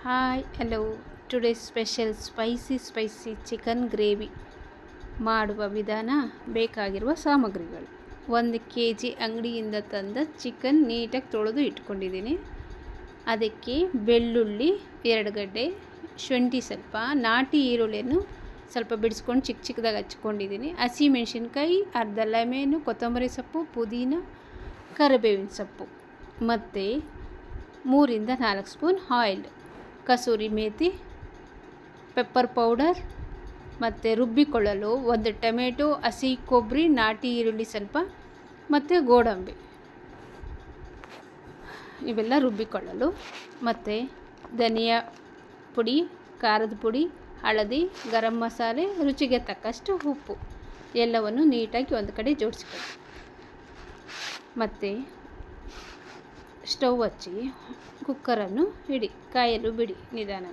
Hi hello today special spicy chicken gravy ಮಾಡುವ ವಿಧಾನ. ಬೇಕಾಗಿರುವ ಸಾಮಗ್ರಿಗಳು: 1 kg ಅಂಗಡಿಯಿಂದ ತಂದ ಚಿಕನ್ ನೀಟಾಗಿ ತೊಳೆದು ಇಟ್ಕೊಂಡಿದ್ದೀನಿ. ಅದಕ್ಕೆ ಬೆಳ್ಳುಳ್ಳಿ 2 ಗಡ್ಡೆ, ಶುಂಠಿ ಸ್ವಲ್ಪ, ನಾಟಿ ಈರುಳ್ಳಿಯನ್ನು ಸ್ವಲ್ಪ ಬಿಡಿಸ್ಕೊಂಡು ಚಿಕ್ಕದಾಗಿ ಹಚ್ಕೊಂಡಿದ್ದೀನಿ, ಹಸಿ ಮೆಣಸಿನ್ಕಾಯಿ, ಅರ್ಧ ಲೆಮೆನು, ಕೊತ್ತಂಬರಿ ಸೊಪ್ಪು, ಪುದೀನ, ಕರಿಬೇವಿನ ಸೊಪ್ಪು ಮತ್ತು 3 ರಿಂದ 4 spoon oil, kasuri methi, pepper powder ಮತ್ತು ರುಬ್ಬಿಕೊಳ್ಳಲು 1 ಟೊಮೆಟೊ, ಹಸಿ ಕೊಬ್ಬರಿ, ನಾಟಿ ಈರುಳ್ಳಿ ಸ್ವಲ್ಪ ಮತ್ತು ಗೋಡಂಬಿ ಇವೆಲ್ಲ ರುಬ್ಬಿಕೊಳ್ಳಲು. ಮತ್ತು ಧನಿಯಾ ಪುಡಿ, ಖಾರದ ಪುಡಿ, ಹಳದಿ, ಗರಂ ಮಸಾಲೆ, ರುಚಿಗೆ ತಕ್ಕಷ್ಟು ಉಪ್ಪು ಎಲ್ಲವನ್ನು ನೀಟಾಗಿ ಒಂದು ಕಡೆ ಜೋಡಿಸ್ಕೊಳ್ಳಿ. ಮತ್ತು ಸ್ಟವ್ ಹಚ್ಚಿ ಕುಕ್ಕರನ್ನು ಇಡಿ, ಕಾಯಲು ಬಿಡಿ ನಿಧಾನ.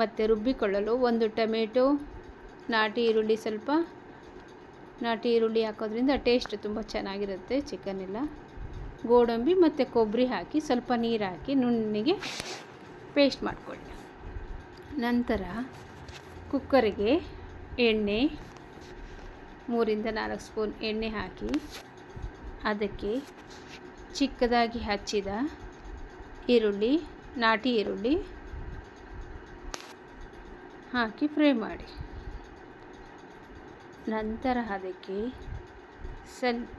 ಮತ್ತು ರುಬ್ಬಿಕೊಳ್ಳಲು 1 ಟೊಮೆಟೊ, ನಾಟಿ ಈರುಳ್ಳಿ ಸ್ವಲ್ಪ, ನಾಟಿ ಈರುಳ್ಳಿ ಹಾಕೋದ್ರಿಂದ ಟೇಸ್ಟ್ ತುಂಬ ಚೆನ್ನಾಗಿರುತ್ತೆ ಚಿಕನ್ ಎಲ್ಲ, ಗೋಡಂಬಿ ಮತ್ತು ಕೊಬ್ಬರಿ ಹಾಕಿ ಸ್ವಲ್ಪ ನೀರು ಹಾಕಿ ನುಣ್ಣಗೆ ಪೇಸ್ಟ್ ಮಾಡಿಕೊಳ್ಳಿ. ನಂತರ ಕುಕ್ಕರಿಗೆ ಎಣ್ಣೆ 3 ರಿಂದ 4 ಸ್ಪೂನ್ ಎಣ್ಣೆ ಹಾಕಿ ಅದಕ್ಕೆ ಚಿಕ್ಕದಾಗಿ ಹಚ್ಚಿದ ಈರುಳ್ಳಿ, ನಾಟಿ ಈರುಳ್ಳಿ ಹಾಕಿ ಫ್ರೈ ಮಾಡಿ. ನಂತರ ಅದಕ್ಕೆ ಸ್ವಲ್ಪ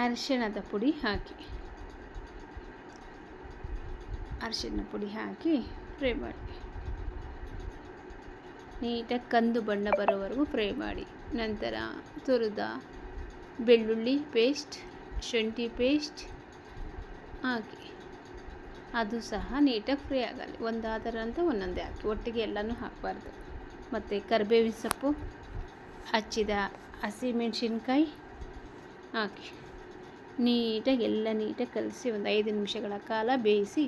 ಅರಿಶಿಣದ ಪುಡಿ ಹಾಕಿ ಫ್ರೈ ಮಾಡಿ. ನೀಟಾಗಿ ಕಂದು ಬಣ್ಣ ಬರೋವರೆಗೂ ಫ್ರೈ ಮಾಡಿ. ನಂತರ ತುರಿದ ಬೆಳ್ಳುಳ್ಳಿ ಪೇಸ್ಟ್, ಶುಂಠಿ ಪೇಸ್ಟ್ ಹಾಕಿ ಅದು ಸಹ ನೀಟಾಗಿ ಫ್ರೈ ಆಗಲಿ. ಒಂದಾದ ನಂತರ ಒಂದೊಂದೇ ಹಾಕಿ, ಒಟ್ಟಿಗೆ ಎಲ್ಲನೂ ಹಾಕಬಾರ್ದು. ಮತ್ತು ಕರಿಬೇವಿನ ಸೊಪ್ಪು, ಹಚ್ಚಿದ ಹಸಿ ಮೆಣಸಿನ್ಕಾಯಿ ಹಾಕಿ ನೀಟಾಗಿ ಕಲಸಿ ಒಂದು 5 ನಿಮಿಷಗಳ ಕಾಲ ಬೇಯಿಸಿ.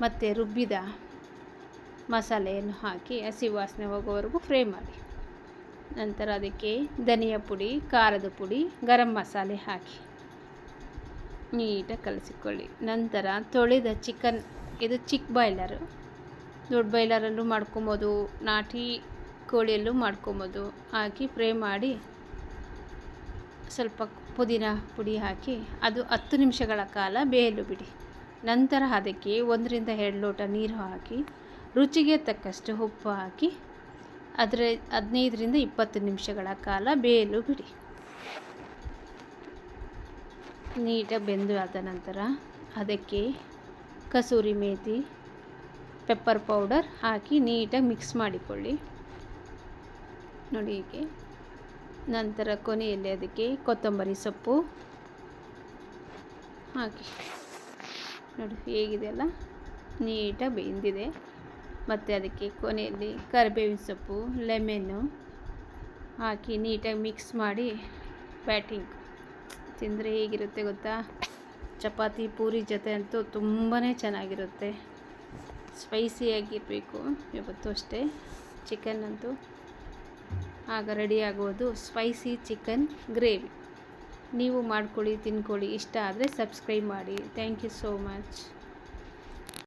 ಮತ್ತು ರುಬ್ಬಿದ ಮಸಾಲೆಯನ್ನು ಹಾಕಿ ಹಸಿ ವಾಸನೆ ಹೋಗೋವರೆಗೂ ಫ್ರೈ ಮಾಡಿ. ನಂತರ ಅದಕ್ಕೆ ಧನಿಯಾ ಪುಡಿ, ಖಾರದ ಪುಡಿ, ಗರಂ ಮಸಾಲೆ ಹಾಕಿ ನೀಟಾಗಿ ಕಲಸಿಕೊಳ್ಳಿ. ನಂತರ ತೊಳೆದ ಚಿಕನ್, ಇದು ಚಿಕ್ಕ ಬಾಯ್ಲರು, ದೊಡ್ಡ ಬಾಯ್ಲರಲ್ಲೂ ಮಾಡ್ಕೊಬೋದು, ನಾಟಿ ಕೋಳಿಯಲ್ಲೂ ಮಾಡ್ಕೊಬೋದು, ಹಾಕಿ ಫ್ರೈ ಮಾಡಿ. ಸ್ವಲ್ಪ ಪುದೀನ ಪುಡಿ ಹಾಕಿ ಅದು 10 ನಿಮಿಷಗಳ ಕಾಲ ಬೇಯಲು ಬಿಡಿ. ನಂತರ ಅದಕ್ಕೆ 1 ರಿಂದ 2 ಲೋಟ ನೀರು ಹಾಕಿ ರುಚಿಗೆ ತಕ್ಕಷ್ಟು ಉಪ್ಪು ಹಾಕಿ 15 ರಿಂದ 20 ನಿಮಿಷಗಳ ಕಾಲ ಬೇಯಲು ಬಿಡಿ. ನೀಟಾಗಿ ಬೆಂದು ಆದ ನಂತರ ಅದಕ್ಕೆ ಕಸೂರಿ ಮೇಥಿ, ಪೆಪ್ಪರ್ ಪೌಡರ್ ಹಾಕಿ ನೀಟಾಗಿ ಮಿಕ್ಸ್ ಮಾಡಿಕೊಳ್ಳಿ ನೋಡಿ ಹೀಗೆ. ನಂತರ ಕೊನೆಯಲ್ಲಿ ಅದಕ್ಕೆ ಕೊತ್ತಂಬರಿ ಸೊಪ್ಪು ಹಾಕಿ ನೋಡಿ ಹೇಗಿದೆಯಲ್ಲ, ನೀಟಾಗಿ ಬೆಂದಿದೆ. ಮತ್ತು ಅದಕ್ಕೆ ಕೊನೆಯಲ್ಲಿ ಕರಿಬೇವಿನ ಸೊಪ್ಪು, ಲೆಮೆನ್ನು ಹಾಕಿ ನೀಟಾಗಿ ಮಿಕ್ಸ್ ಮಾಡಿ ಬ್ಯಾಟಿಂಗ್ ತಿಂದರೆ ಹೇಗಿರುತ್ತೆ ಗೊತ್ತಾ? ಚಪಾತಿ ಪೂರಿ ಜೊತೆ ಅಂತೂ ತುಂಬಾ ಚೆನ್ನಾಗಿರುತ್ತೆ. ಸ್ಪೈಸಿಯಾಗಿರಬೇಕು ಇವತ್ತು ಅಷ್ಟೇ ಚಿಕನ್ ಅಂತೂ. ಆಗ ರೆಡಿ ಆಗುವುದು ಸ್ಪೈಸಿ ಚಿಕನ್ ಗ್ರೇವಿ. ನೀವು ಮಾಡ್ಕೊಳ್ಳಿ, ತಿನ್ಕೊಳ್ಳಿ. ಇಷ್ಟ ಆದರೆ ಸಬ್ಸ್ಕ್ರೈಬ್ ಮಾಡಿ. Thank you so much.